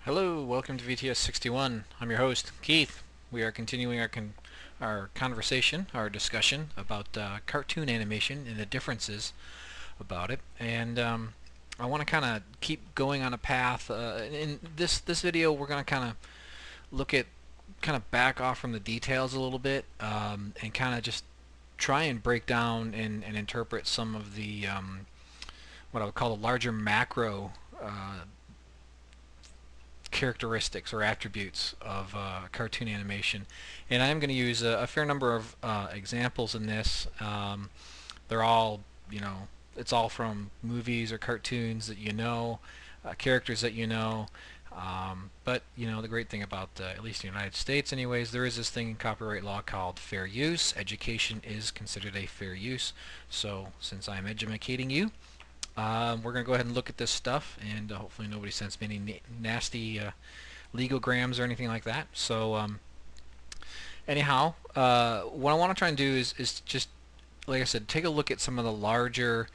Hello, welcome to VTS61. I'm your host, Keith. We are continuing our conversation, our discussion about cartoon animation and the differences about it. And I want to kind of keep going on a path. In this video, we're going to kind of look at, kind of back off from the details a little bit, and kind of just try and break down and interpret some of the what I would call the larger macro characteristics or attributes of cartoon animation. And I'm going to use a fair number of examples in this. They're all, it's all from movies or cartoons that characters that but the great thing about, at least in the United States anyways, there is this thing in copyright law called fair use. Education is considered a fair use. So since I'm educating you, we're going to go ahead and look at this stuff, and hopefully nobody sends me any nasty legal grams or anything like that. So anyhow, what I want to try and do is just, like I said, take a look at some of the larger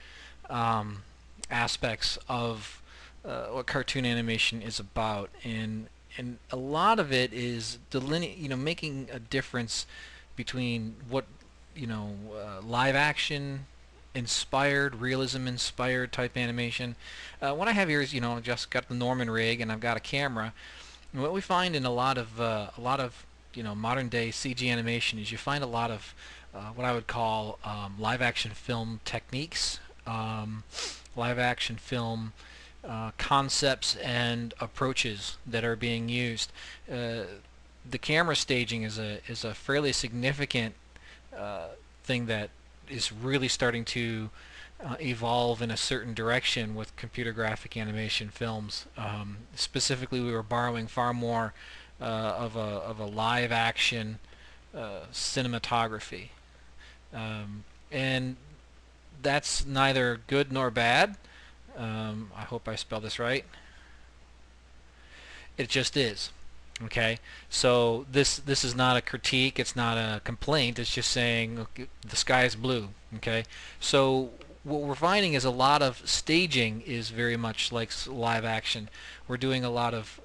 aspects of what cartoon animation is about, and a lot of it is making a difference between what live action inspired, realism inspired type animation. What I have here is, just got the Norman rig and I've got a camera. And what we find in a lot of modern day CG animation is you find a lot of what I would call live action film techniques, live action film concepts and approaches that are being used. The camera staging is a fairly significant thing that is really starting to evolve in a certain direction with computer graphic animation films. Specifically, we were borrowing far more of a live action cinematography, and that's neither good nor bad. I hope I spelled this right. It just is. Okay, so this is not a critique. It's not a complaint. It's just saying, okay, the sky is blue. Okay, so what we're finding is a lot of staging is very much like live action. We're doing a lot of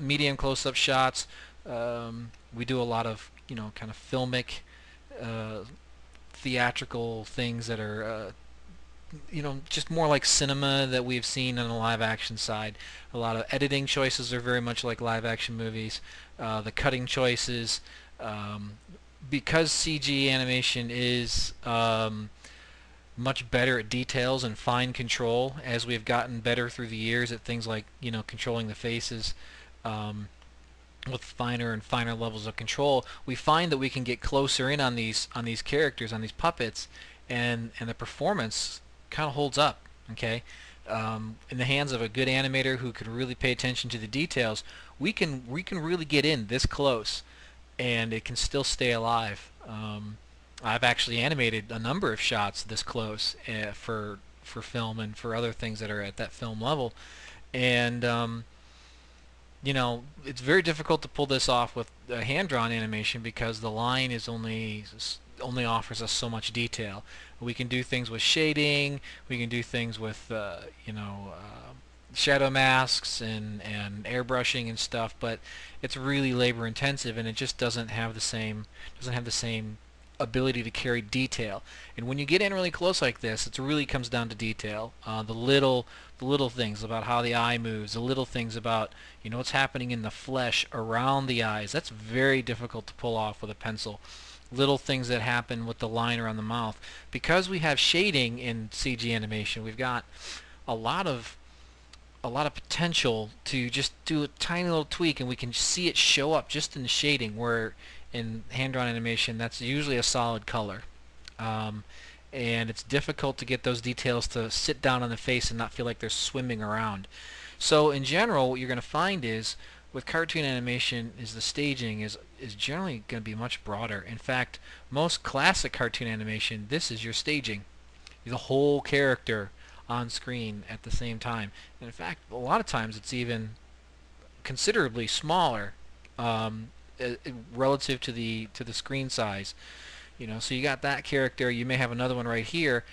medium close-up shots. We do a lot of kind of filmic, theatrical things that are just more like cinema that we've seen on the live action side. A lot of editing choices are very much like live action movies. The cutting choices, because CG animation is much better at details and fine control, as we've gotten better through the years at things like controlling the faces with finer and finer levels of control. We find that we can get closer in on these characters, on these puppets, and the performance kind of holds up. Okay, in the hands of a good animator who can really pay attention to the details, we can really get in this close, and it can still stay alive. I've actually animated a number of shots this close for film and for other things that are at that film level, and it's very difficult to pull this off with hand-drawn animation because the line is only offers us so much detail. We can do things with shading, we can do things with shadow masks and airbrushing and stuff, but it's really labor intensive, and it just doesn't have the same ability to carry detail. And when you get in really close like this, it really comes down to detail. The little things about how the eye moves, the little things about what's happening in the flesh around the eyes. That's very difficult to pull off with a pencil. Little things that happen with the line around the mouth. Because we have shading in CG animation, we've got a lot of potential to just do a tiny little tweak, and we can see it show up just in the shading, where in hand-drawn animation that's usually a solid color. And it's difficult to get those details to sit down on the face and not feel like they're swimming around. So in general, what you're going to find is with cartoon animation is the staging is generally going to be much broader. In fact, most classic cartoon animation, this is your staging. The whole character on screen at the same time. And in fact, a lot of times it's even considerably smaller relative to the screen size. So you got that character, you may have another one right here.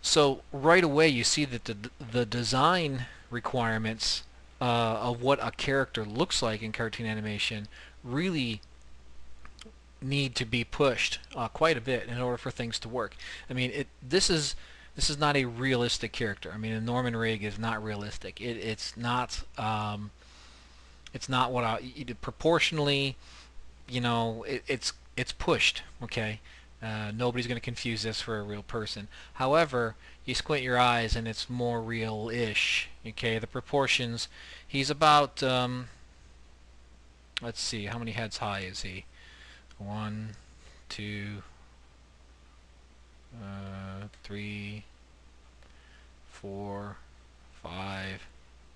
So right away you see that the design requirements of what a character looks like in cartoon animation really need to be pushed quite a bit in order for things to work. I mean, this is not a realistic character. I mean, Norman Rig is not realistic. It's not what proportionally, it's pushed. Okay, nobody's going to confuse this for a real person. However, you squint your eyes and it's more real-ish. Okay, the proportions. He's about let's see, how many heads high is he? One, two, three, four, five,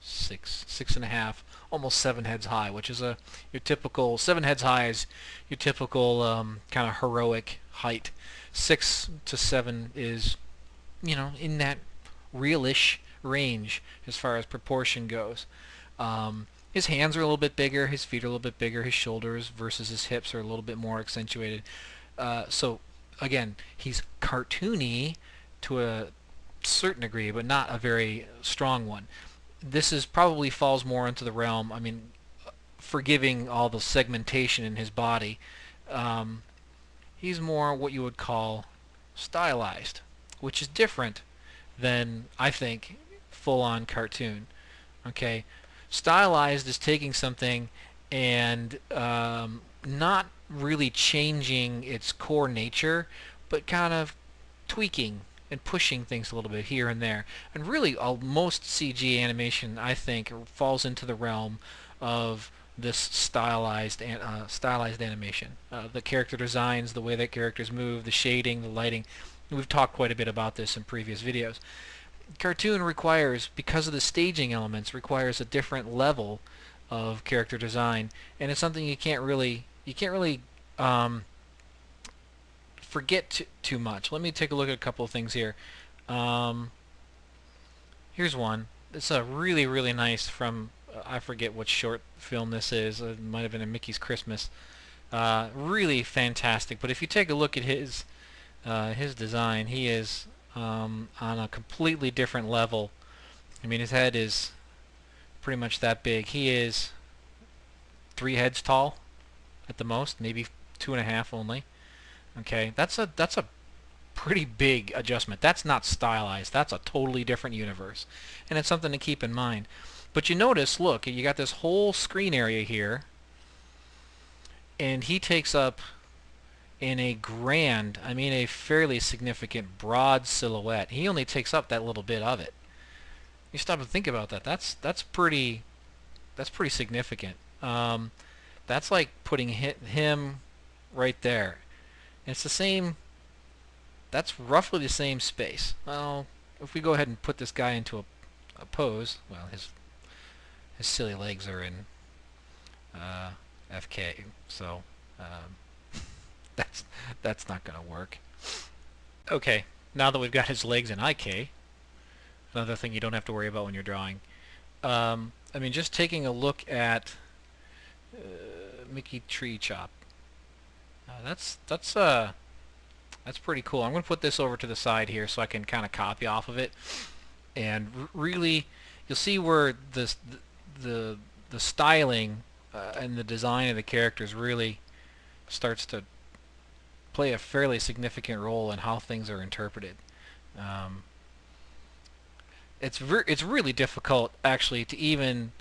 six and a half, almost 7 heads high, which is your typical 7 heads high is your typical kind of heroic height. 6 to 7 is in that realish range as far as proportion goes. His hands are a little bit bigger, his feet are a little bit bigger, his shoulders versus his hips are a little bit more accentuated. So again, he's cartoony to a certain degree, but not a very strong one. This is probably falls more into the realm. I mean, forgiving all the segmentation in his body, um, he's more what you would call stylized, which is different than I think full-on cartoon. Okay, stylized is taking something and not really changing its core nature, but kind of tweaking and pushing things a little bit here and there. And really, most CG animation, I think, falls into the realm of this stylized animation. The character designs, the way that characters move, the shading, the lighting. We've talked quite a bit about this in previous videos. Cartoon requires, because of the staging elements, requires a different level of character design, and it's something you can't really um, forget too much. Let me take a look at a couple of things here. Um, Here's one. It's a really nice from I forget what short film this is. It might have been a Mickey's Christmas. Really fantastic. But if you take a look at his design, he is on a completely different level. I mean, his head is pretty much that big. He is 3 heads tall at the most, maybe 2.5 only. Okay, that's a pretty big adjustment. That's not stylized. That's a totally different universe, and it's something to keep in mind. But you notice, look, you got this whole screen area here, and he takes up in a grand, I mean a fairly significant broad silhouette. He only takes up that little bit of it. You stop and think about that. That's pretty significant. That's like putting him right there. And it's the same. That's roughly the same space. Well, if we go ahead and put this guy into a pose, well, his silly legs are in FK, so that's that's not gonna work. Okay, now that we've got his legs in IK, another thing you don't have to worry about when you're drawing. I mean, just taking a look at Mickey Tree Chop. That's pretty cool. I'm going to put this over to the side here so I can kind of copy off of it, and really, you'll see where the the styling and the design of the characters really starts to play a fairly significant role in how things are interpreted. Um, it's really difficult actually to even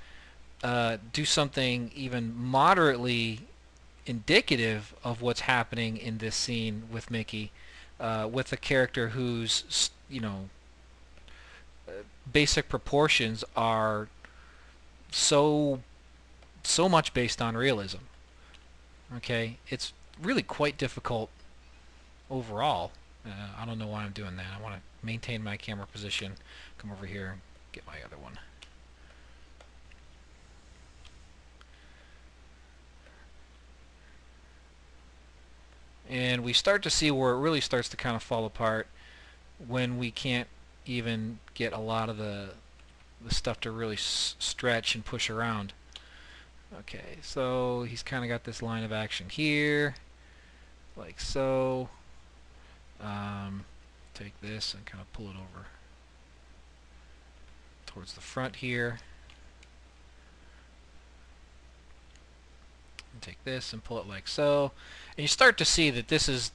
do something even moderately indicative of what's happening in this scene with Mickey, with a character whose basic proportions are so much based on realism. Okay, it's really quite difficult overall. I don't know why I'm doing that. I want to maintain my camera position. Come over here and get my other one. And we start to see where it really starts to kind of fall apart when we can't even get a lot of the stuff to really stretch and push around. Okay, so he's kind of got this line of action here, like so. Take this and kind of pull it over towards the front here. take this and pull it like so, and you start to see that this is,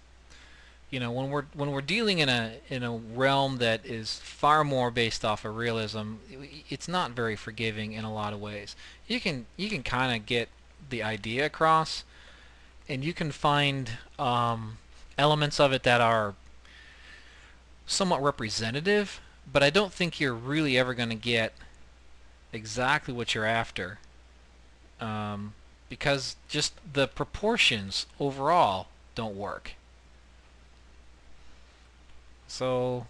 when we're dealing in a realm that is far more based off of realism, it's not very forgiving in a lot of ways. You can kind of get the idea across, and you can find elements of it that are somewhat representative, but I don't think you're really ever going to get exactly what you're after, because just the proportions overall don't work. So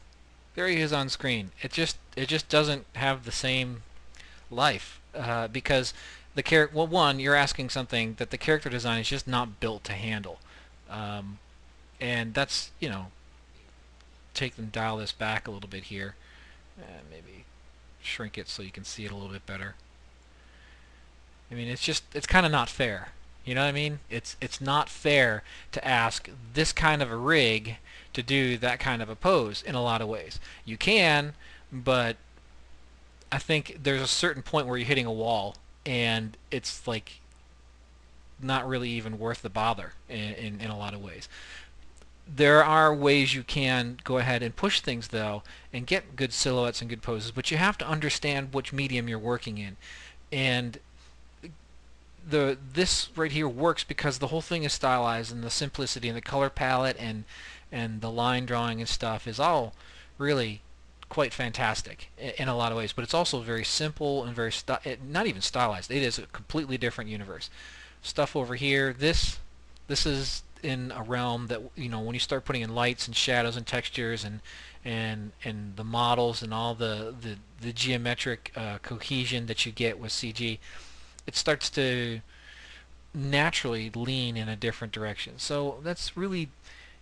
there he is on screen. It just doesn't have the same life, because the character. Well, one, you're asking something that the character design is just not built to handle, um, and that's, take and dial this back a little bit here, maybe shrink it so you can see it a little bit better. I mean, it's kind of not fair. You know what I mean? It's not fair to ask this kind of a rig to do that kind of a pose in a lot of ways. You can, but I think there's a certain point where you're hitting a wall, and it's like not really even worth the bother in a lot of ways. There are ways you can go ahead and push things, though, and get good silhouettes and good poses, but you have to understand which medium you're working in. And this right here works because the whole thing is stylized, and the simplicity and the color palette and the line drawing and stuff is all really quite fantastic in a lot of ways. But it's also very simple and very not even stylized. It is a completely different universe. Stuff over here, this is in a realm that, when you start putting in lights and shadows and textures and the models and all the geometric cohesion that you get with CG, it starts to naturally lean in a different direction. So that's really,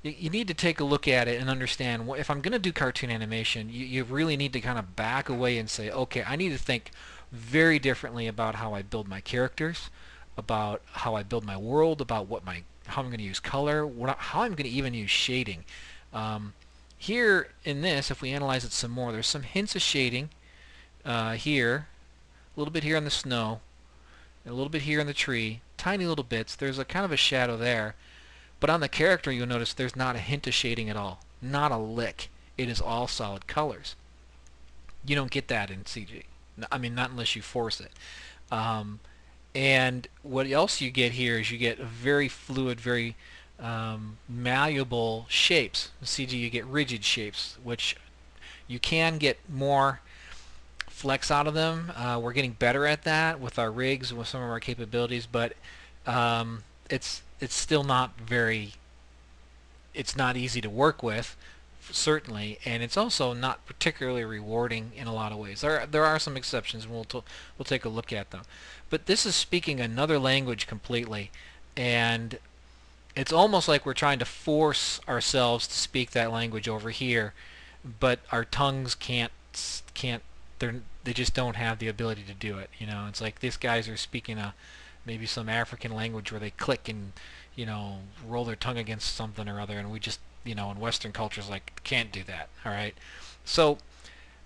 you need to take a look at it and understand, if I'm going to do cartoon animation, you really need to kind of back away and say, okay, I need to think very differently about how I build my characters, about how I build my world, about how I'm going to use color, how I'm going to even use shading. Here in this, if we analyze it some more, there's some hints of shading here, a little bit here on the snow, and a little bit here in the tree, tiny little bits. There's a kind of a shadow there, but on the character you'll notice there's not a hint of shading at all, not a lick. It is all solid colors. You don't get that in CG. I mean, not unless you force it. And what else you get here is you get very fluid, very malleable shapes. In CG you get rigid shapes, which you can get more flex out of them. We're getting better at that with our rigs, with some of our capabilities, but it's still not very. It's not easy to work with, certainly, and it's also not particularly rewarding in a lot of ways. There are some exceptions, and we'll take a look at them. But this is speaking another language completely, and it's almost like we're trying to force ourselves to speak that language over here, but our tongues can't they just don't have the ability to do it. It's like these guys are speaking maybe some African language where they click and roll their tongue against something or other, and we just in Western cultures like can't do that. All right, so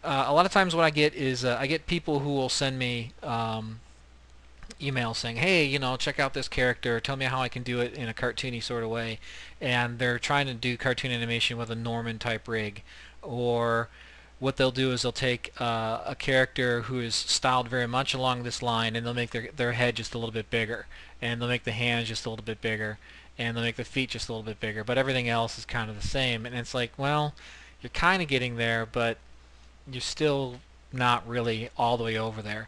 a lot of times what I get is I get people who will send me emails saying, hey, check out this character, tell me how I can do it in a cartoony sort of way, and they're trying to do cartoon animation with a Norman type rig, or what they'll do is they'll take a character who is styled very much along this line, and they'll make their head just a little bit bigger, and they'll make the hands just a little bit bigger, and they'll make the feet just a little bit bigger, but everything else is kind of the same. And it's like, well, you're kind of getting there, but you're still not really all the way over there.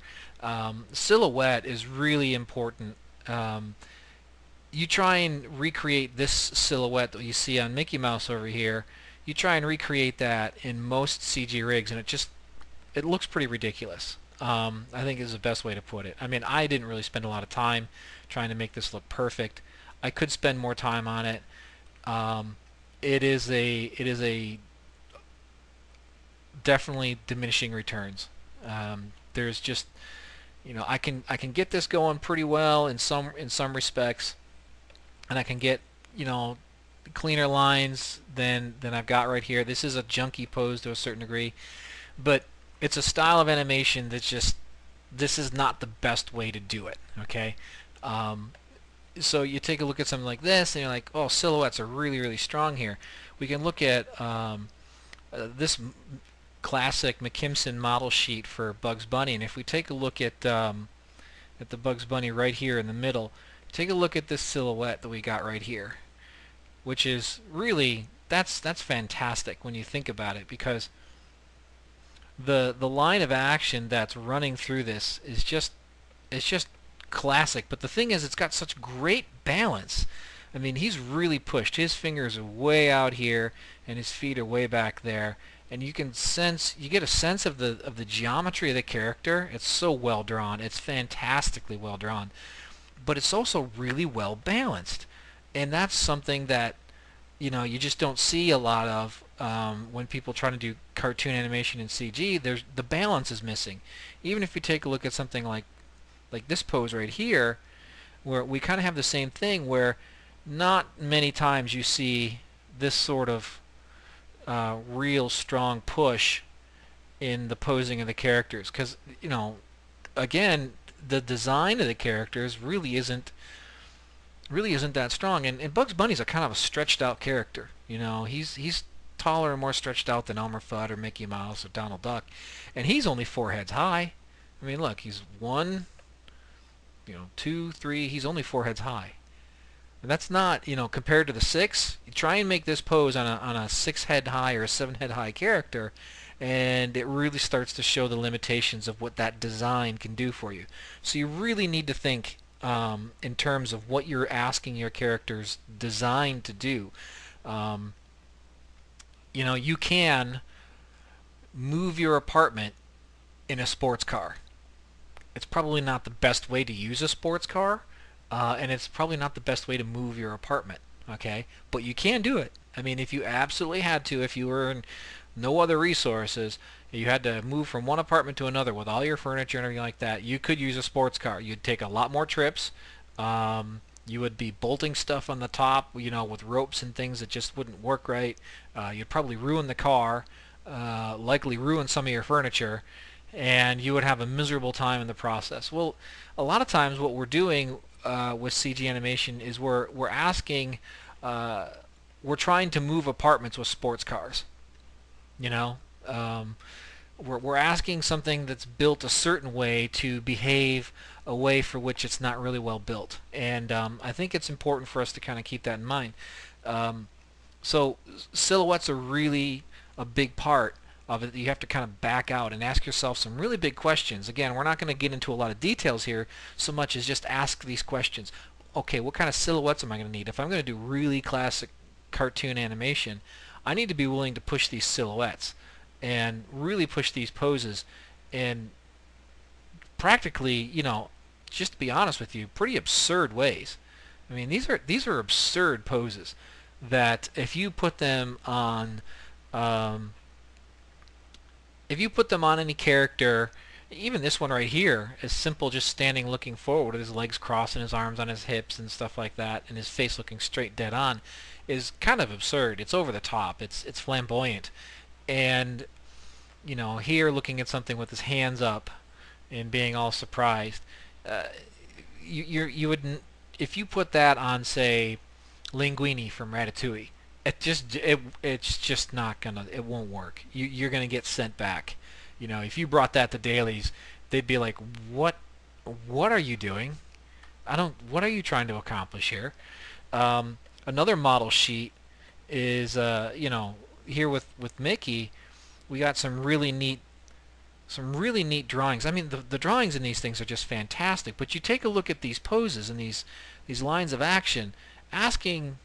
Silhouette is really important. You try and recreate this silhouette that you see on Mickey Mouse over here. You try and recreate that in most CG rigs, and it looks pretty ridiculous. I think is the best way to put it. I mean, I didn't really spend a lot of time trying to make this look perfect. I could spend more time on it. It is a definitely diminishing returns. There's just I can get this going pretty well in some respects, and I can get cleaner lines than I've got right here. This is a junky pose to a certain degree, but it's a style of animation that's just, this is not the best way to do it. Okay, so you take a look at something like this, and you're like, oh, silhouettes are really, really strong here. We can look at this classic McKimson model sheet for Bugs Bunny, and if we take a look at the Bugs Bunny right here in the middle, take a look at this silhouette that we got right here, which is really, that's fantastic when you think about it, because the line of action that's running through this is just, it's just classic. But the thing is, it's got such great balance. I mean, he's really pushed. His fingers are way out here, and his feet are way back there. And you can sense, you get a sense of the geometry of the character. It's so well drawn. It's fantastically well drawn. But it's also really well balanced. And that's something that, you know, you just don't see a lot of when people try to do cartoon animation in CG. The balance is missing. Even if you take a look at something like this pose right here, where we kind of have the same thing, where not many times you see this sort of real strong push in the posing of the characters, because, you know, again, the design of the characters really isn't that strong. And Bugs Bunny's a kind of a stretched out character. You know, he's taller and more stretched out than Elmer Fudd or Mickey Mouse or Donald Duck, and he's only 4 heads high. I mean, look, he's one, you know, two, three. He's only 4 heads high, and that's not, you know, compared to the six. You try and make this pose on a 6 head high or a 7 head high character, and it really starts to show the limitations of what that design can do for you. So you really need to think in terms of what you're asking your character's design to do. Um, you know, you can move your apartment in a sports car. It's probably not the best way to use a sports car, and it's probably not the best way to move your apartment. Okay, but you can do it. I mean, if you absolutely had to, if you were in no other resources, you had to move from one apartment to another with all your furniture and everything like that, you could use a sports car. You'd take a lot more trips. You would be bolting stuff on the top, you know, with ropes and things that just wouldn't work right. You'd probably ruin the car, likely ruin some of your furniture, and you would have a miserable time in the process. Well, a lot of times what we're doing with CG animation is we're asking, we're trying to move apartments with sports cars. You know, we're asking something that's built a certain way to behave a way for which it's not really well built, and I think it's important for us to kind of keep that in mind. So silhouettes are really a big part of it. You have to kind of back out and ask yourself some really big questions. Again, we're not going to get into a lot of details here so much as just ask these questions. Okay, what kind of silhouettes am I going to need? If I'm going to do really classic cartoon animation, I need to be willing to push these silhouettes and really push these poses, and practically, you know, just to be honest with you, pretty absurd ways. I mean, these are absurd poses that um, if you put them on any character, even this one right here, is simple, just standing looking forward with his legs crossed and his arms on his hips and stuff like that, and his face looking straight dead on, is kind of absurd. It's over the top. It's flamboyant, and, you know, here looking at something with his hands up and being all surprised, uh, you would, if you put that on, say, Linguini from Ratatouille, it's just not gonna, it won't work. You're gonna get sent back. You know, if you brought that to dailies, they'd be like, what are you doing? What are you trying to accomplish here? Another model sheet is, you know, here with Mickey, we got some really neat drawings. I mean, the drawings in these things are just fantastic. But you take a look at these poses and these lines of action, asking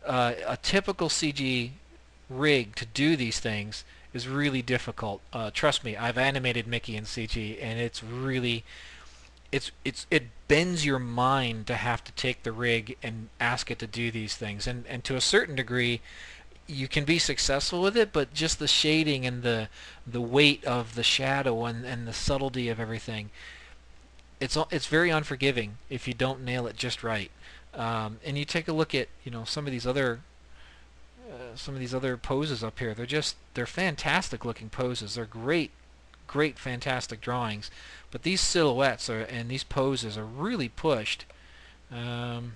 a typical CG rig to do these things is really difficult. Trust me, I've animated Mickey in CG, and it's really, it bends your mind to have to take the rig and ask it to do these things. And to a certain degree, you can be successful with it, but just the shading and the weight of the shadow and the subtlety of everything, it's very unforgiving if you don't nail it just right. And you take a look at, you know, some of these other poses up here. They're fantastic looking poses. They're great, fantastic drawings. But these silhouettes and these poses are really pushed Um,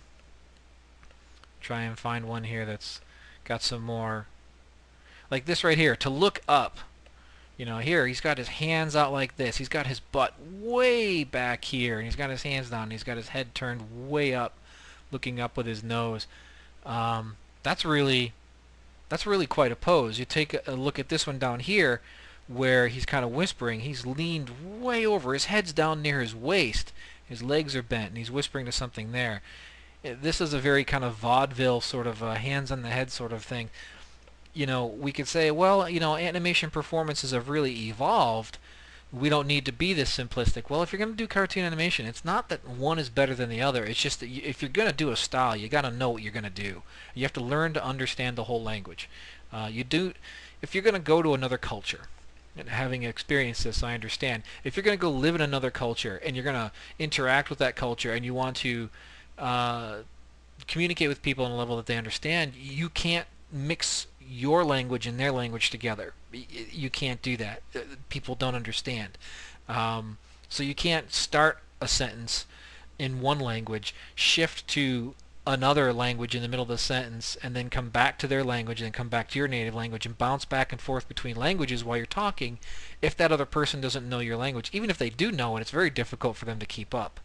try and find one here that's got some more, like this right here, to look up. You know, here he's got his hands out like this. He's got his butt way back here, and he's got his hands down. And he's got his head turned way up, looking up with his nose. Um, that's really quite a pose. You take a look at this one down here, where he's kind of whispering. He's leaned way over. His head's down near his waist. His legs are bent, and he's whispering to something there. This is a very kind of vaudeville sort of hands on the head sort of thing. You know, we could say, well, you know, animation performances have really evolved. We don't need to be this simplistic. Well, if you're going to do cartoon animation, it's not that one is better than the other. It's just that if you're going to do a style, you got to know what you're going to do. You have to learn to understand the whole language. You do, if you're going to go to another culture, and having experienced this, I understand. If you're going to go live in another culture and you're going to interact with that culture and you want to uh, communicate with people on a level that they understand, you can't mix your language and their language together. You can't do that. People don't understand. So you can't start a sentence in one language, shift to another language in the middle of the sentence, and then come back to their language and then come back to your native language and bounce back and forth between languages while you're talking if that other person doesn't know your language. Even if they do know it, it's very difficult for them to keep up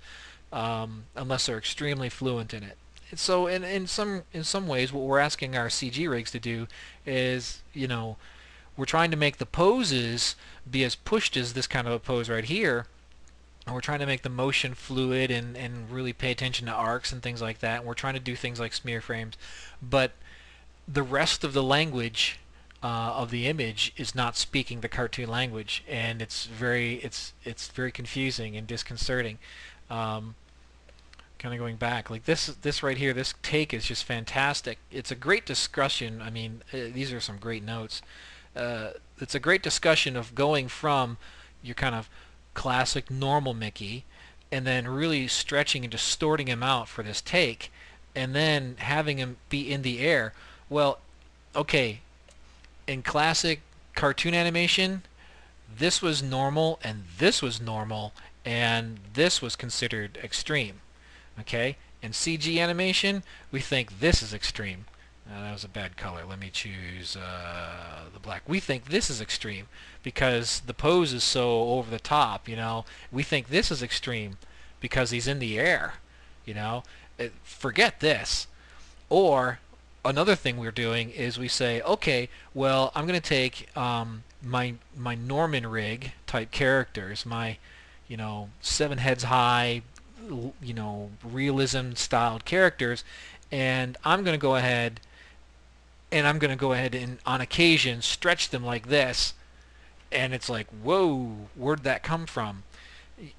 unless they're extremely fluent in it. So in some ways, what we're asking our CG rigs to do is, you know, we're trying to make the poses be as pushed as this kind of a pose right here, and we're trying to make the motion fluid and really pay attention to arcs and things like that. And we're trying to do things like smear frames, but the rest of the language of the image is not speaking the cartoon language, and it's very confusing and disconcerting. Um, Kind of going back, like this right here, this take is just fantastic. It's a great discussion. I mean, these are some great notes. It's a great discussion of going from your kind of classic normal Mickey and then really stretching and distorting him out for this take and then having him be in the air. Well, okay, in classic cartoon animation, this was normal and this was normal and this was considered extreme. Okay, in CG animation, we think this is extreme. That was a bad color. Let me choose the black. We think this is extreme because the pose is so over the top, you know. We think this is extreme because he's in the air, you know. Forget this. Or another thing we're doing is we say, okay, well, I'm going to take my Norman rig type characters, my, you know, 7 heads high, you know, realism styled characters, and I'm going to go ahead and on occasion stretch them like this, and it's like, whoa, where'd that come from?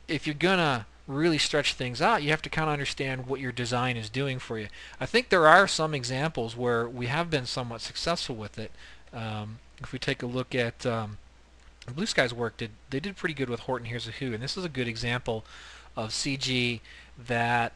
If you're going to really stretch things out, you have to kind of understand what your design is doing for you. I think there are some examples where we have been somewhat successful with it. If we take a look at Blue Sky's work, they did pretty good with Horton Hears a Who, and this is a good example of CG that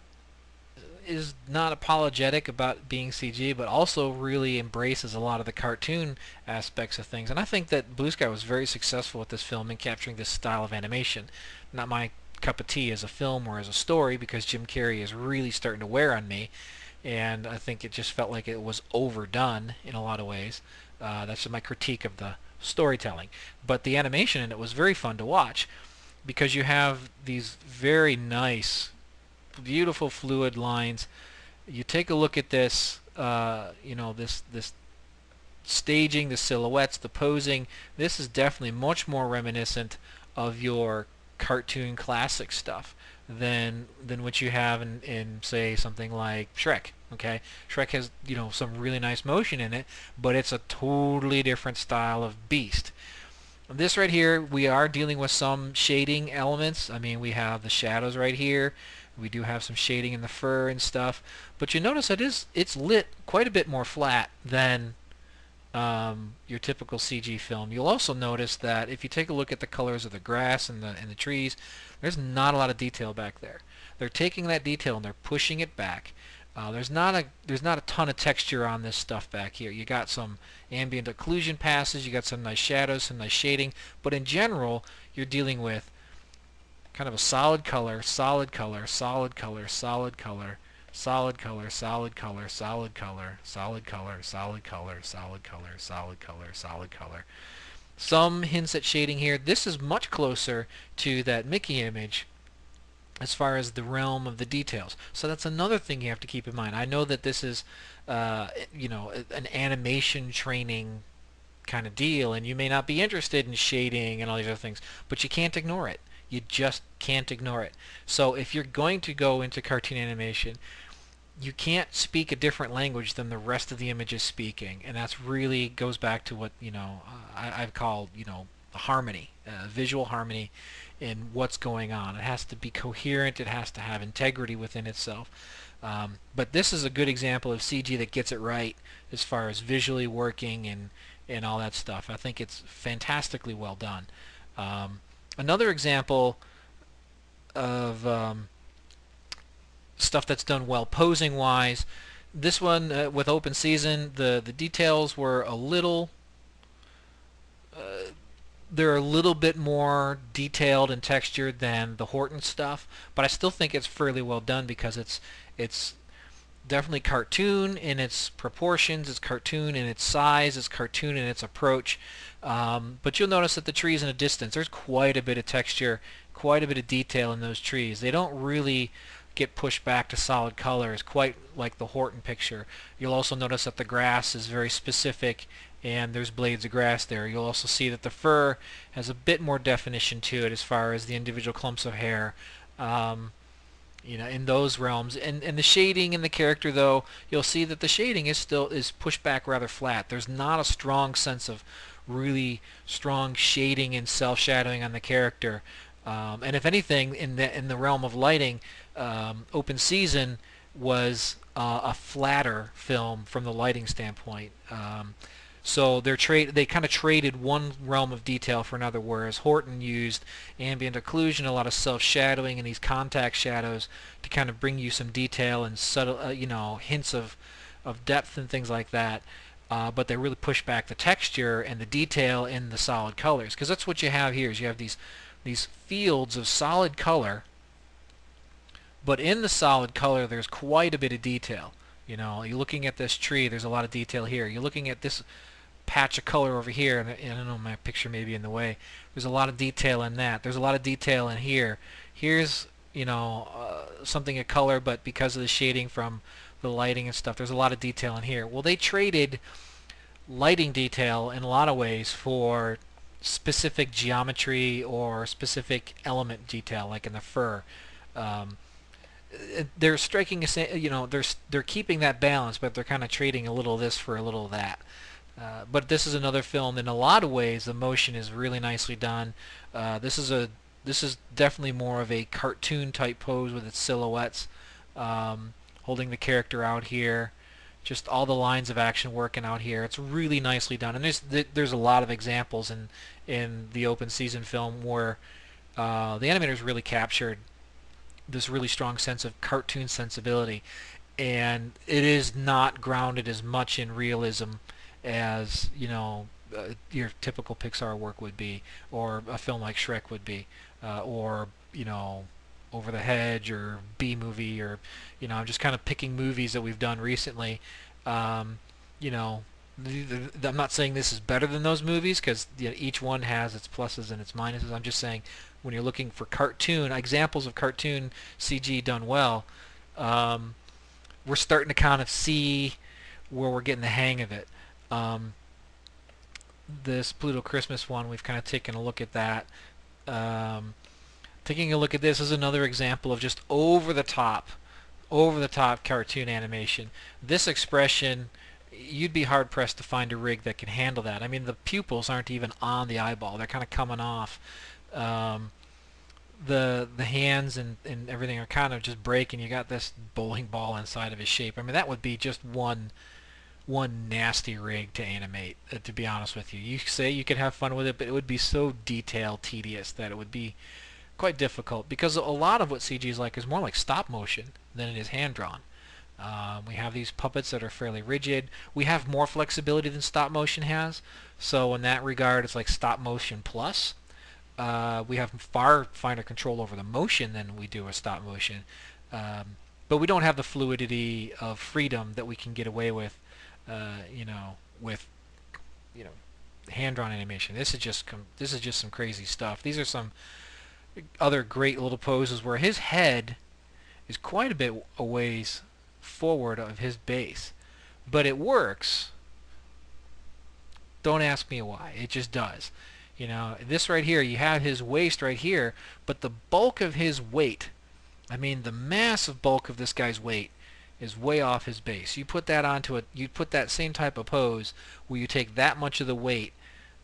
is not apologetic about being CG, but also really embraces a lot of the cartoon aspects of things. And I think that Blue Sky was very successful with this film in capturing this style of animation. Not my cup of tea as a film or as a story, because Jim Carrey is really starting to wear on me, and I think it just felt like it was overdone in a lot of ways. That's just my critique of the storytelling. But the animation in it was very fun to watch, because you have these very nice, beautiful fluid lines. You take a look at this, you know, this staging, the silhouettes, the posing. This is definitely much more reminiscent of your cartoon classic stuff than what you have in say something like Shrek. Okay, Shrek has, you know, some really nice motion in it, but it's a totally different style of beast. This right here, we are dealing with some shading elements. I mean, we have the shadows right here. We do have some shading in the fur and stuff. But you notice it's lit quite a bit more flat than your typical CG film. You'll also notice that if you take a look at the colors of the grass and the trees, there's not a lot of detail back there. They're taking that detail and they're pushing it back. There's not a ton of texture on this stuff back here. You got some ambient occlusion passes, you got some nice shadows, some nice shading, but in general, you're dealing with kind of a solid color, solid color, solid color, solid color, solid color, solid color, solid color, solid color, solid color, solid color, solid color, solid color. Some hints at shading here. This is much closer to that Mickey image as far as the realm of the details. So that's another thing you have to keep in mind. I know that this is, an animation training kind of deal, and you may not be interested in shading and all these other things, but you can't ignore it. You just can't ignore it. So if you're going to go into cartoon animation, you can't speak a different language than the rest of the image is speaking, and that's really goes back to what I've called harmony, visual harmony in what's going on. It has to be coherent. It has to have integrity within itself. But this is a good example of CG that gets it right as far as visually working and all that stuff. I think it's fantastically well done. Another example of stuff that's done well posing wise. This one with open season, the details were a little they're a little bit more detailed and textured than the Horton stuff, but I still think it's fairly well done because it's definitely cartoon in its proportions, it's cartoon in its size, it's cartoon in its approach. But you'll notice that the trees in a distance, there's quite a bit of texture, quite a bit of detail in those trees. They don't really get pushed back to solid colors quite like the Horton picture. You'll also notice that the grass is very specific and there's blades of grass there. You'll also see that the fur has a bit more definition to it as far as the individual clumps of hair. In those realms, and the shading in the character, though, you'll see that the shading is pushed back rather flat. There's not a strong sense of really strong shading and self-shadowing on the character. And if anything, in the realm of lighting, Open Season was a flatter film from the lighting standpoint. So they kind of traded one realm of detail for another, whereas Horton used ambient occlusion, a lot of self-shadowing, and these contact shadows to kind of bring you some detail and subtle, hints of depth and things like that. But they really push back the texture and the detail in the solid colors, because that's what you have here. Is you have these fields of solid color, but in the solid color there's quite a bit of detail. You're looking at this tree, there's a lot of detail here. You're looking at this patch of color over here, and I don't know, my picture may be in the way. There's a lot of detail in that. There's a lot of detail in here. Here's something of color, but because of the shading from the lighting and stuff, there's a lot of detail in here. Well, they traded lighting detail in a lot of ways for specific geometry or specific element detail, like in the fur. They're striking they're keeping that balance, but they're kind of trading a little of this for a little of that. But this is another film. In a lot of ways, the motion is really nicely done. This is definitely more of a cartoon type pose with its silhouettes, holding the character out here. Just all the lines of action working out here. It's really nicely done, and there's a lot of examples in the Open Season film where the animators really captured this really strong sense of cartoon sensibility, and it is not grounded as much in realism as your typical Pixar work would be, or a film like Shrek would be, or Over the Hedge or B movie, or I'm just kind of picking movies that we've done recently. I'm not saying this is better than those movies, because each one has its pluses and its minuses. I'm just saying when you're looking for cartoon examples of cartoon CG done well, we're starting to kind of see where we're getting the hang of it. This Pluto Christmas one, we've kind of taken a look at that. Taking a look at this is another example of just over the top cartoon animation. This expression, you'd be hard pressed to find a rig that can handle that. I mean, the pupils aren't even on the eyeball; they're kind of coming off. The hands and everything are kind of just breaking. You got this bowling ball inside of his shape. I mean, that would be just one nasty rig to animate, to be honest with you. You say you could have fun with it, but it would be so detail tedious that it would be quite difficult, because a lot of what CG is like is more like stop motion than it is hand drawn. We have these puppets that are fairly rigid. We have more flexibility than stop motion has, so in that regard it's like stop motion plus. We have far finer control over the motion than we do with stop motion. but we don't have the fluidity of freedom that we can get away with, with you know hand-drawn animation. This is just some crazy stuff. These are some other great little poses where his head is quite a bit a ways forward of his base, but it works. Don't ask me why. It just does. This right here, you have his waist right here, but the bulk of his weight, I mean the massive bulk of this guy's weight, is way off his base. You put that same type of pose where you take that much of the weight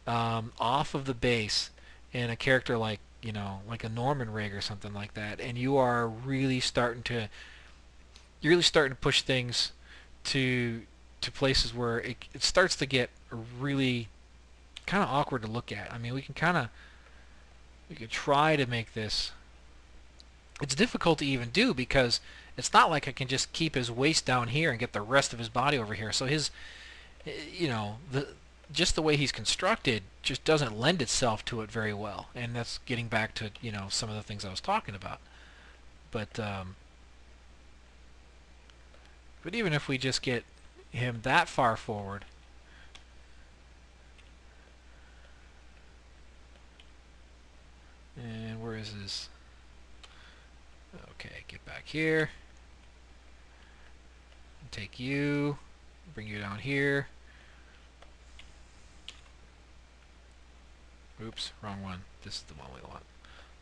off of the base in a character like like a Norman rig or something like that, and you're really starting to push things to places where it starts to get really kind of awkward to look at. I mean, we could try to make this. It's difficult to even do because it's not like I can just keep his waist down here and get the rest of his body over here. So just the way he's constructed just doesn't lend itself to it very well. And that's getting back to, some of the things I was talking about. But even if we just get him that far forward, and where is his? Okay, get back here. Take you, bring you down here. Oops, wrong one. This is the one we want.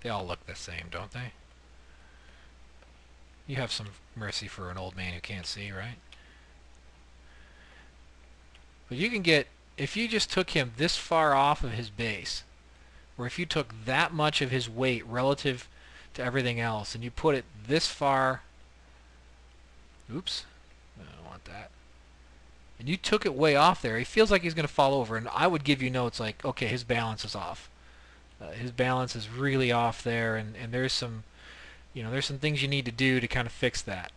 They all look the same, don't they? You have some mercy for an old man who can't see, right? But you can get, if you just took him this far off of his base, or if you took that much of his weight relative to everything else, and you put it this far, oops, I don't want that, and you took it way off there, he feels like he's going to fall over, and I would give you notes like, okay, his balance is off. His balance is really off there, and there's some, there's some things you need to do to kind of fix that.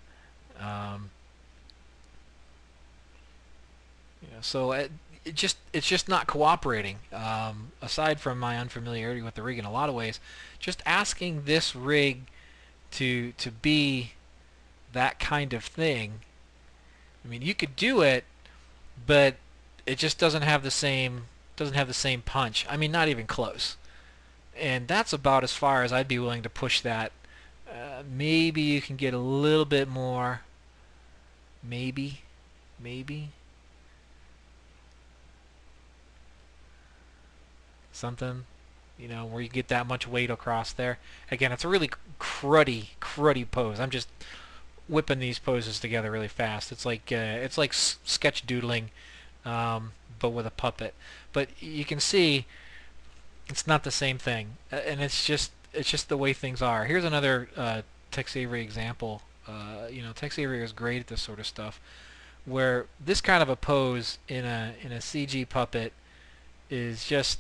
So it's just not cooperating. Aside from my unfamiliarity with the rig in a lot of ways, just asking this rig to be that kind of thing. I mean, you could do it, but it just doesn't have the same punch. I mean, not even close. And that's about as far as I'd be willing to push that. Maybe you can get a little bit more. Maybe. Something, where you get that much weight across there. Again, it's a really cruddy pose. I'm just whipping these poses together really fast. It's like sketch doodling, but with a puppet. But you can see it's not the same thing, and it's just the way things are. Here's another Tex Avery example. Tex Avery is great at this sort of stuff, where this kind of a pose in a CG puppet is just.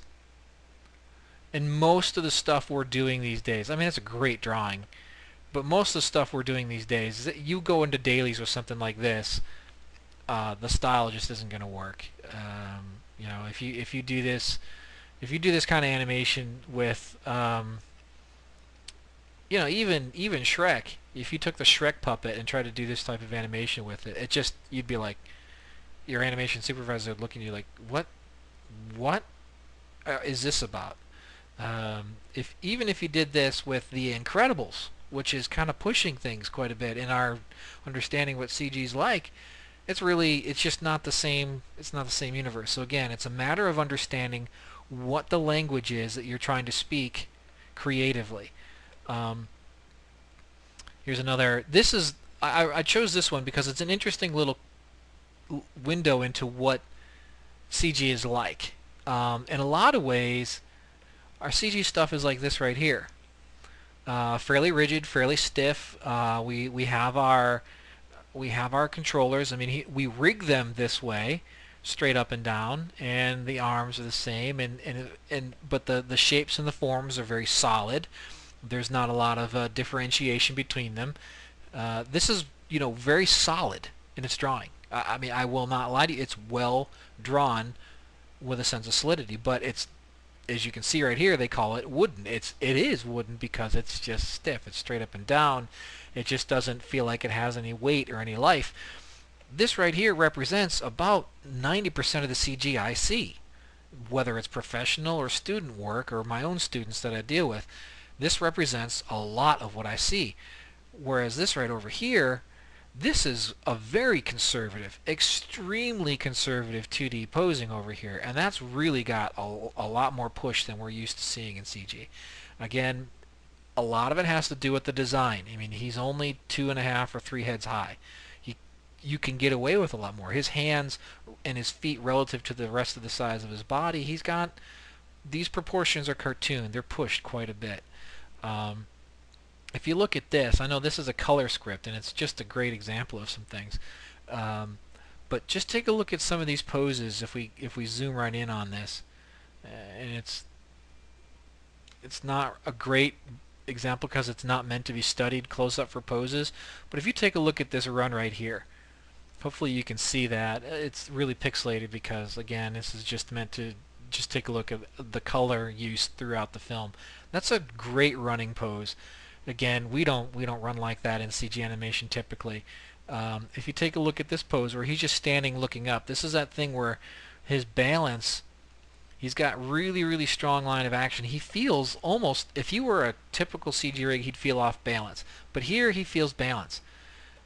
And most of the stuff we're doing these days, I mean, it's a great drawing, but most of the stuff we're doing these days, you go into dailies with something like this, the style just isn't going to work. If you do this kind of animation with, even Shrek, if you took the Shrek puppet and tried to do this type of animation with it, you'd be like, your animation supervisor would look at you like, what is this about? Even if you did this with The Incredibles, which is kind of pushing things quite a bit in our understanding what CG's like, it's just not the same. It's not the same universe. So again, it's a matter of understanding what the language is that you're trying to speak creatively. Here's another. I chose this one because it's an interesting little window into what CG is like. In a lot of ways, our CG stuff is like this right here. Fairly rigid, fairly stiff. We have our controllers. I mean, we rig them this way, straight up and down, and the arms are the same. But the shapes and the forms are very solid. There's not a lot of differentiation between them. This is very solid in its drawing. I mean, I will not lie to you. It's well drawn with a sense of solidity, but it's as you can see right here, they call it wooden. It is wooden because it's just stiff. It's straight up and down. It just doesn't feel like it has any weight or any life. This right here represents about 90% of the CG I see, whether it's professional or student work or my own students that I deal with. This represents a lot of what I see. Whereas this right over here, this is a very conservative, extremely conservative 2D posing over here, and that's really got a lot more push than we're used to seeing in CG. Again, a lot of it has to do with the design. I mean, he's only 2.5 or 3 heads high. You can get away with a lot more. His hands and his feet relative to the rest of the size of his body, he's got, these proportions are cartoon. They're pushed quite a bit. If you look at this, I know this is a color script, and it's just a great example of some things. But just take a look at some of these poses. If we zoom right in on this, and it's not a great example because it's not meant to be studied close up for poses. But if you take a look at this run right here, hopefully you can see that. It's really pixelated because, again, this is just meant to just take a look at the color use throughout the film. That's a great running pose. Again, we don't run like that in CG animation typically. If you take a look at this pose where he's just standing looking up, this is that thing where his balance, he's got really strong line of action. He feels almost, if he were a typical CG rig, he'd feel off balance. But here he feels balance.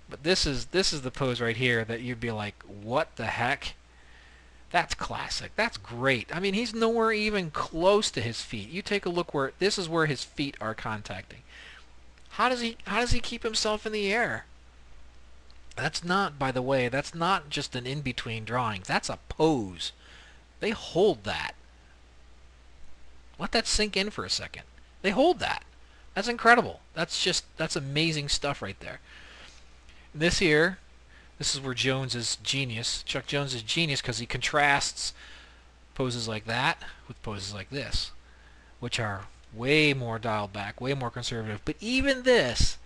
But this is the pose right here that you'd be like, what the heck? That's classic. That's great. I mean, he's nowhere even close to his feet. You take a look where this is where his feet are contacting. How does he keep himself in the air? That's not, by the way, that's not just an in-between drawing. That's a pose. They hold that. Let that sink in for a second. They hold that. That's incredible. That's amazing stuff right there. This here, this is where Jones is genius. Chuck Jones is genius because he contrasts poses like that with poses like this, which are way more dialed back, way more conservative. But even this,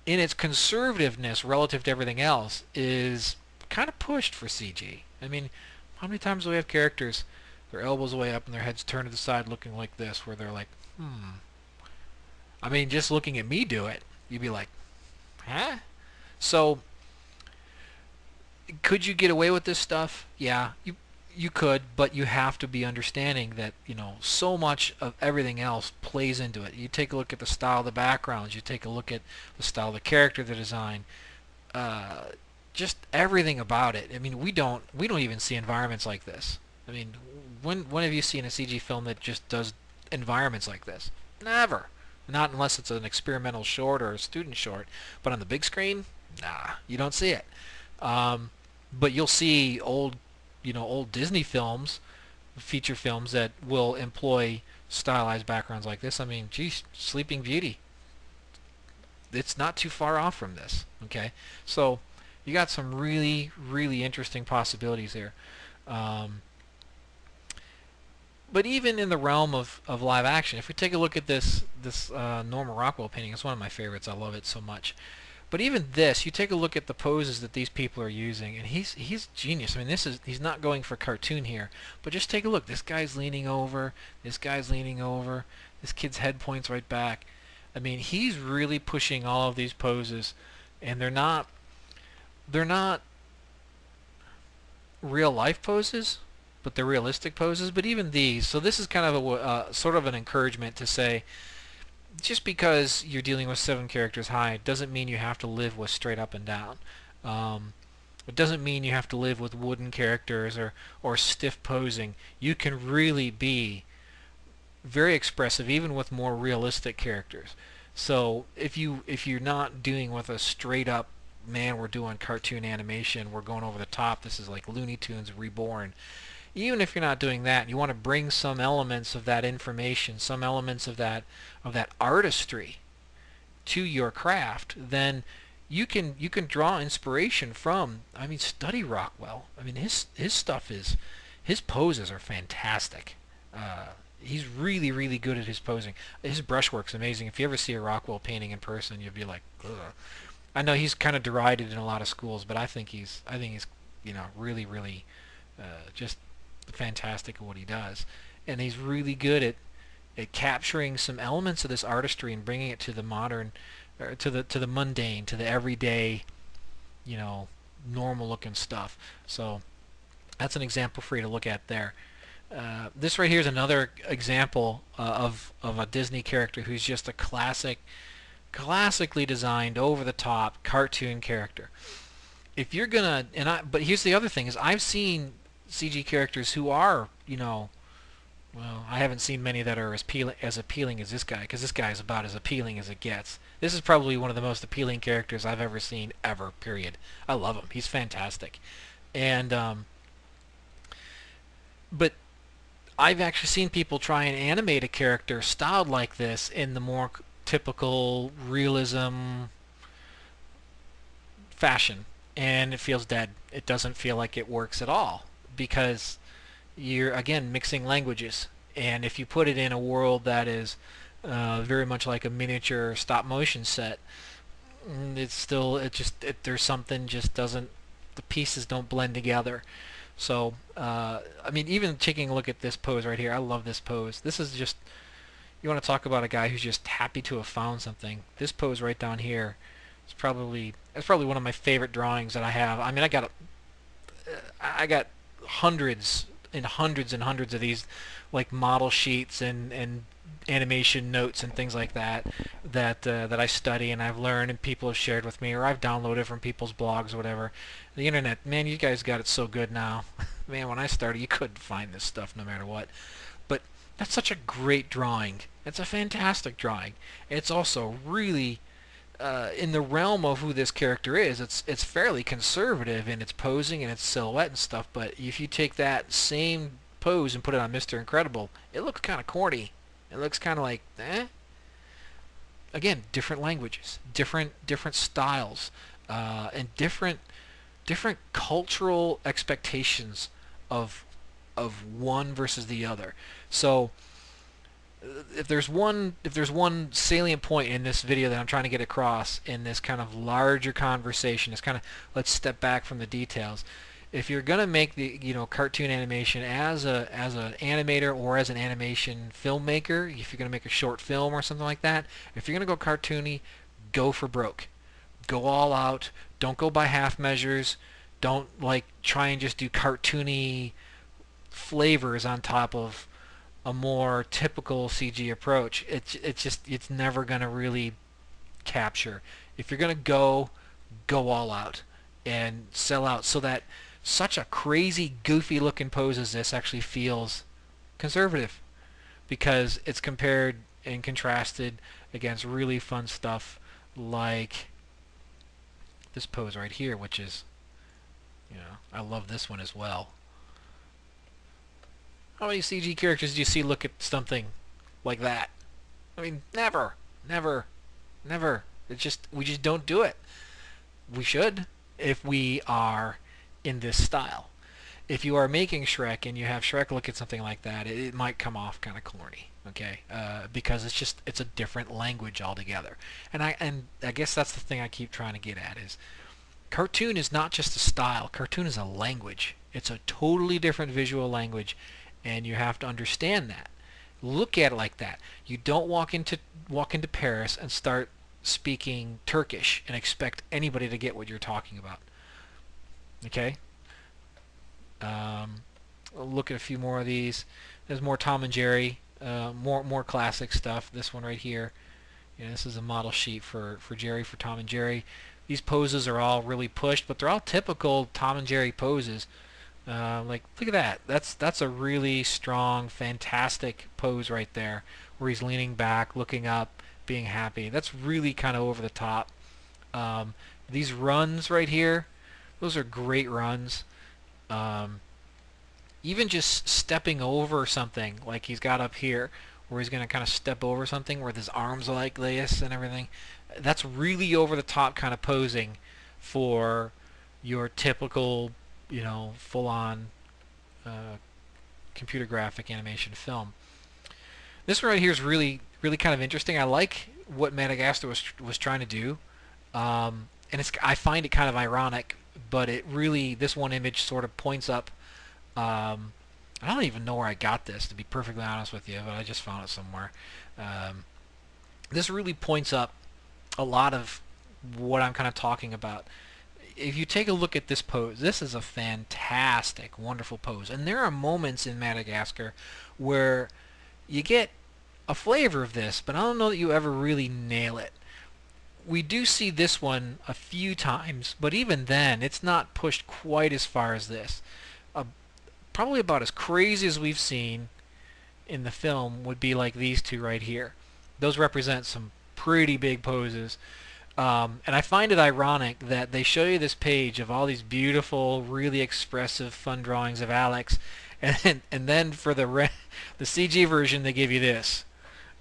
in its conservativeness relative to everything else, is kind of pushed for CG. I mean, how many times do we have characters, their elbows way up and their heads turned to the side looking like this, where they're like, I mean, just looking at me do it, you'd be like, huh? So, could you get away with this stuff? Yeah, you could, but you have to be understanding that, so much of everything else plays into it. You take a look at the style of the backgrounds, you take a look at the style of the character, the design, just everything about it. I mean, we don't even see environments like this. I mean, when have you seen a CG film that just does environments like this? Never. Not unless it's an experimental short or a student short. But on the big screen, nah, you don't see it. But you'll see old Disney films, feature films that will employ stylized backgrounds like this. I mean, geez, Sleeping Beauty. It's not too far off from this. Okay, so you got some really interesting possibilities here. But even in the realm of live action, if we take a look at this Norman Rockwell painting, it's one of my favorites. I love it so much. But even this, you take a look at the poses that these people are using, and he's genius. I mean, he's not going for cartoon here, but just take a look. This guy's leaning over. This guy's leaning over. This kid's head points right back. I mean, he's really pushing all of these poses, and they're not real life poses, but they're realistic poses. But even these, so this is kind of a sort of an encouragement to say, just because you're dealing with 7 characters high doesn't mean you have to live with straight up and down. It doesn't mean you have to live with wooden characters or stiff posing. You can really be very expressive even with more realistic characters. So if you're not dealing with a straight up, man, we're doing cartoon animation, we're going over the top, this is like Looney Tunes Reborn. Even if you're not doing that, you want to bring some elements of that information, some elements of that artistry to your craft, then you can draw inspiration from, I mean, study Rockwell. I mean, his stuff is, his poses are fantastic. He's really good at his posing. His brushwork's amazing. If you ever see a Rockwell painting in person, you'll be like, ugh. I know he's kind of derided in a lot of schools, but I think he's really just fantastic at what he does. and he's really good at capturing some elements of this artistry and bringing it to the modern, or to the mundane, to the everyday, you know, normal looking stuff. So that's an example for you to look at there. This right here is another example of a Disney character who's just a classically designed, over the top cartoon character. If you're gonna, but here's the other thing: is I've seen CG characters who are, you know, well, I haven't seen many that are as appealing as this guy, because this guy is about as appealing as it gets. This is probably one of the most appealing characters I've ever seen, ever. Period. I love him. He's fantastic, and but I've actually seen people try and animate a character styled like this in the more typical realism fashion, and it feels dead. It doesn't feel like it works at all because you're again mixing languages, and if you put it in a world that is very much like a miniature stop motion set, it's still there's something just doesn't, the pieces don't blend together. So I mean, even taking a look at this pose right here, I love this pose. This is just, you want to talk about a guy who's just happy to have found something. This pose right down here is probably, it's probably one of my favorite drawings that I have. I mean, I got hundreds and hundreds and hundreds of these like model sheets and animation notes and things like that that I study and I've learned and people have shared with me, or I've downloaded from people's blogs or whatever. The internet, man, you guys got it so good now. Man, when I started, you couldn't find this stuff no matter what. But that's such a great drawing. It's a fantastic drawing. It's also really in the realm of who this character is. It's fairly conservative in its posing and its silhouette and stuff. But if you take that same pose and put it on Mr. Incredible, it looks kind of corny. It looks kind of like, eh. Again, different languages, different styles, and different cultural expectations of one versus the other. So if there's one salient point in this video that I'm trying to get across in this kind of larger conversation, it's kind of, let's step back from the details. If you're gonna make the, you know, cartoon animation as an animator or as an animation filmmaker, if you're gonna make a short film or something like that, if you're gonna go cartoony, go for broke, go all out. Don't go by half measures. Don't like try and just do cartoony flavors on top of a more typical CG approach. It's never gonna really capture. If you're gonna go all out and sell out, so that such a crazy goofy looking pose as this actually feels conservative, because it's compared and contrasted against really fun stuff like this pose right here, which is, you know, I love this one as well. How many CG characters do you see look at something like that? I mean, never, never, never. We just don't do it. We should, if we are in this style. If you are making Shrek and you have Shrek look at something like that, it might come off kind of corny, okay? Because it's a different language altogether. And I guess that's the thing I keep trying to get at is, cartoon is not just a style. Cartoon is a language. It's a totally different visual language, and you have to understand that. Look at it like that. You don't walk into Paris and start speaking Turkish and expect anybody to get what you're talking about. Okay? Look at a few more of these. There's more Tom and Jerry, more classic stuff. This one right here. You know, this is a model sheet for Tom and Jerry. These poses are all really pushed, but they're all typical Tom and Jerry poses. Like, look at that. That's a really strong, fantastic pose right there, where he's leaning back, looking up, being happy. That's really kind of over the top. These runs right here, those are great runs. Even just stepping over something like he's got up here, where he's going to kind of step over something with his arms like this and everything. That's really over the top kind of posing for your typical, you know, full-on computer graphic animation film. This one right here is really kind of interesting. I like what Madagascar was trying to do, and I find it kind of ironic, but it really, this one image sort of points up I don't even know where I got this, to be perfectly honest with you, but I just found it somewhere. Um, this really points up a lot of what I'm kind of talking about. If you take a look at this pose, this is a fantastic, wonderful pose. And there are moments in Madagascar where you get a flavor of this, but I don't know that you ever really nail it. We do see this one a few times, but even then, it's not pushed quite as far as this. Uh, Probably about as crazy as we've seen in the film would be like these two right here. Those represent some pretty big poses. And I find it ironic that they show you this page of all these beautiful, really expressive, fun drawings of Alex, and then for the CG version they give you this,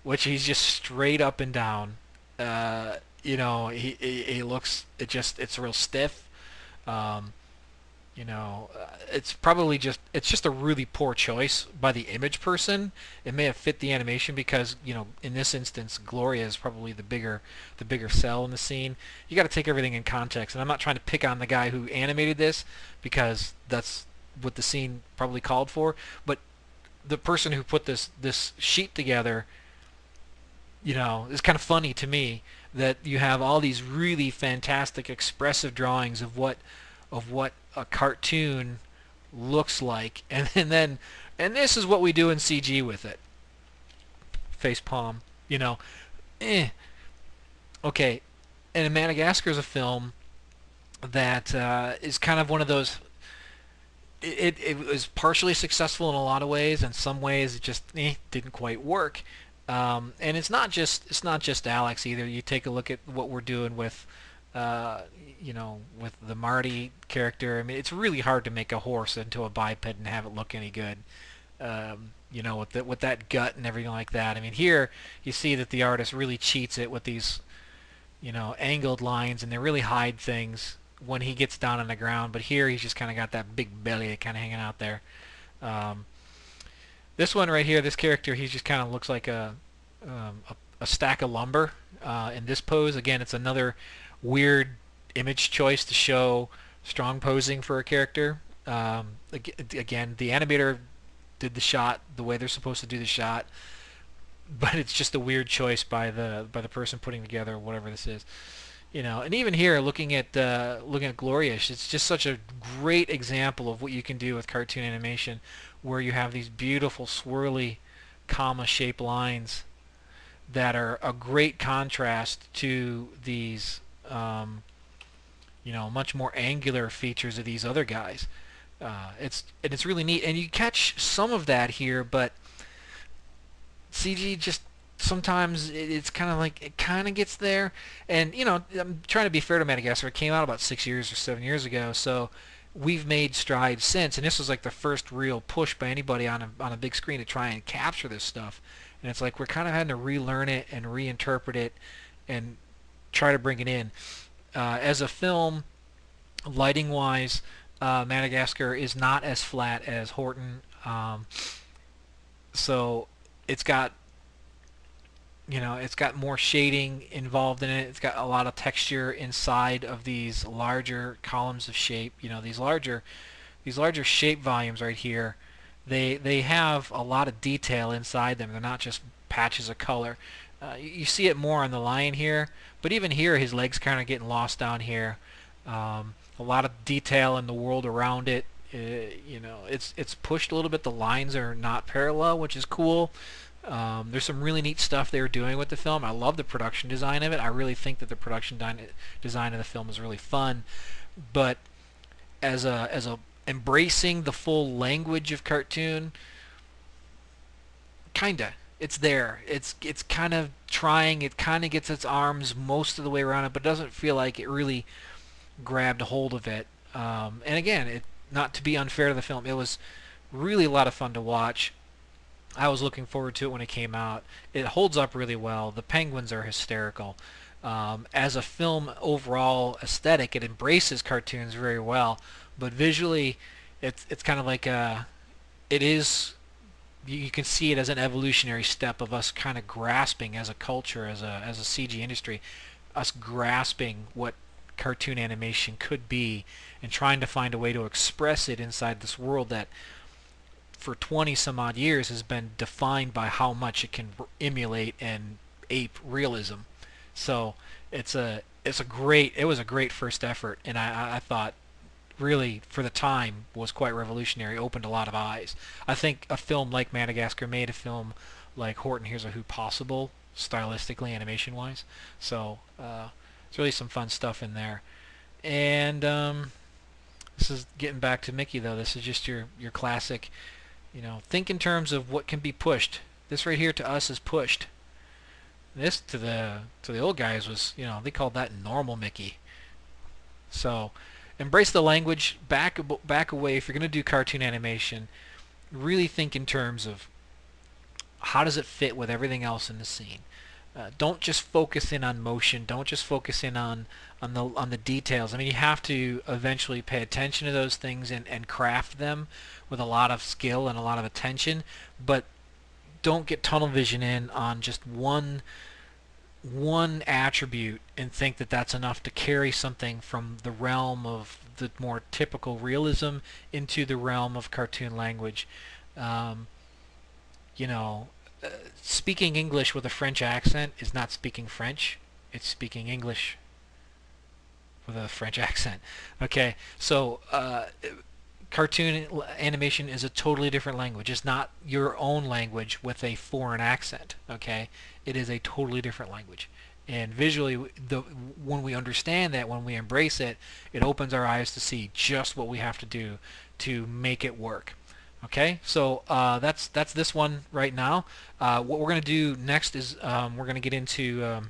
which he's just straight up and down. He looks it's real stiff. Um, it's just a really poor choice by the image person. It may have fit the animation because in this instance Gloria is probably the bigger cell in the scene. You got to take everything in context, and I'm not trying to pick on the guy who animated this because that's what the scene probably called for, but the person who put this sheet together, it's kind of funny to me that you have all these really fantastic expressive drawings of what a cartoon looks like, and this is what we do in CG with it. Face palm, eh. Okay, and Madagascar is a film that is kind of one of those. It was partially successful in a lot of ways, and some ways it just didn't quite work. And it's not just Alex either. You take a look at what we're doing uh, with the Marty character. I mean, it's really hard to make a horse into a biped and have it look any good. With that gut and everything like that. I mean, here you see that the artist really cheats it with these, angled lines, and they really hide things when he gets down on the ground. But here he's just kind of got that big belly kind of hanging out there. Um, this one right here, this character, he just kind of looks like a stack of lumber in this pose. Again, it's another weird image choice to show strong posing for a character. Again, the animator did the shot the way they're supposed to do the shot, but it's just a weird choice by the person putting together whatever this is. And even here, looking at Glorious, it's just such a great example of what you can do with cartoon animation, where you have these beautiful swirly, comma-shaped lines that are a great contrast to these, much more angular features of these other guys. It's really neat, and you catch some of that here, but CG just sometimes it's kind of like it kind of gets there. And I'm trying to be fair to Madagascar. It came out about 6 years or 7 years ago, so we've made strides since. And this was like the first real push by anybody on a big screen to try and capture this stuff. And it's like we're kind of having to relearn it and reinterpret it and try to bring it in. As a film, lighting wise, Madagascar is not as flat as Horton. So it's got it's got more shading involved in it. It's got a lot of texture inside of these larger columns of shape. These larger shape volumes right here. They have a lot of detail inside them. They're not just patches of color. You see it more on the lion here, but even here his legs kind of getting lost down here. A lot of detail in the world around it. It's pushed a little bit. The lines are not parallel, which is cool. There's some really neat stuff they were doing with the film. I love the production design of it. I really think that the production design of the film is really fun. But as a embracing the full language of cartoon, kinda. It's there. It's kind of trying. It kind of gets its arms most of the way around it, but it doesn't feel like it really grabbed a hold of it. And again, not to be unfair to the film, it was really a lot of fun to watch. I was looking forward to it when it came out. It holds up really well. The penguins are hysterical. As a film overall aesthetic, it embraces cartoons very well, but visually, it's kind of like it is. You can see it as an evolutionary step of us kind of grasping as a culture, as a CG industry, us grasping what cartoon animation could be and trying to find a way to express it inside this world that for 20 some odd years has been defined by how much it can emulate and ape realism. So it was a great first effort, and I thought really for the time was quite revolutionary, opened a lot of eyes. I think a film like Madagascar made a film like Horton Hears a Who possible, stylistically, animation wise. So it's really some fun stuff in there. And this is getting back to Mickey though. This is just your classic, think in terms of what can be pushed. This right here to us is pushed. This to the old guys was, they called that normal Mickey. So embrace the language, back away. If you're going to do cartoon animation, really think in terms of how does it fit with everything else in the scene. Don't just focus in on motion. Don't just focus in on the details. I mean, you have to eventually pay attention to those things and craft them with a lot of skill and a lot of attention. But don't get tunnel vision in on just one attribute and think that that's enough to carry something from the realm of the more typical realism into the realm of cartoon language. Um, you know, Speaking English with a French accent is not speaking French. It's speaking English with a French accent. Okay, so cartoon animation is a totally different language. It's not your own language with a foreign accent. Okay, it is a totally different language. And visually, when we understand that, when we embrace it, it opens our eyes to see just what we have to do to make it work. Okay, so that's this one right now. What we're going to do next is we're going to get into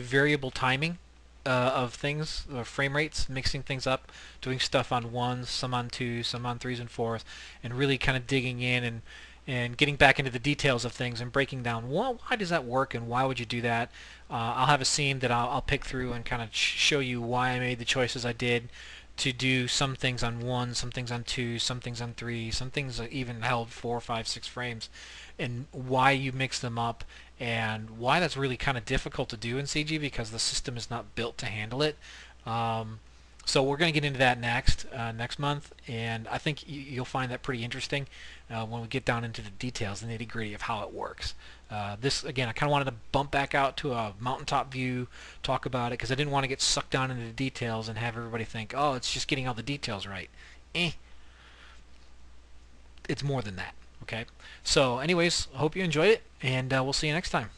variable timing of things, frame rates, mixing things up, doing stuff on ones, some on twos, some on threes and fours, and really kind of digging in and getting back into the details of things and breaking down, well, why does that work and why would you do that? I'll have a scene that I'll pick through and kind of show you why I made the choices I did to do some things on one, some things on two, some things on three, some things even held 4, 5, 6 frames, and why you mix them up and why that's really kind of difficult to do in CG because the system is not built to handle it. So we're going to get into that next month, and I think you'll find that pretty interesting when we get down into the details, the nitty-gritty of how it works. This, again, I kind of wanted to bump back out to a mountaintop view, talk about it, because I didn't want to get sucked down into the details and have everybody think, oh, it's just getting all the details right. It's more than that, okay? So anyways, I hope you enjoyed it, and we'll see you next time.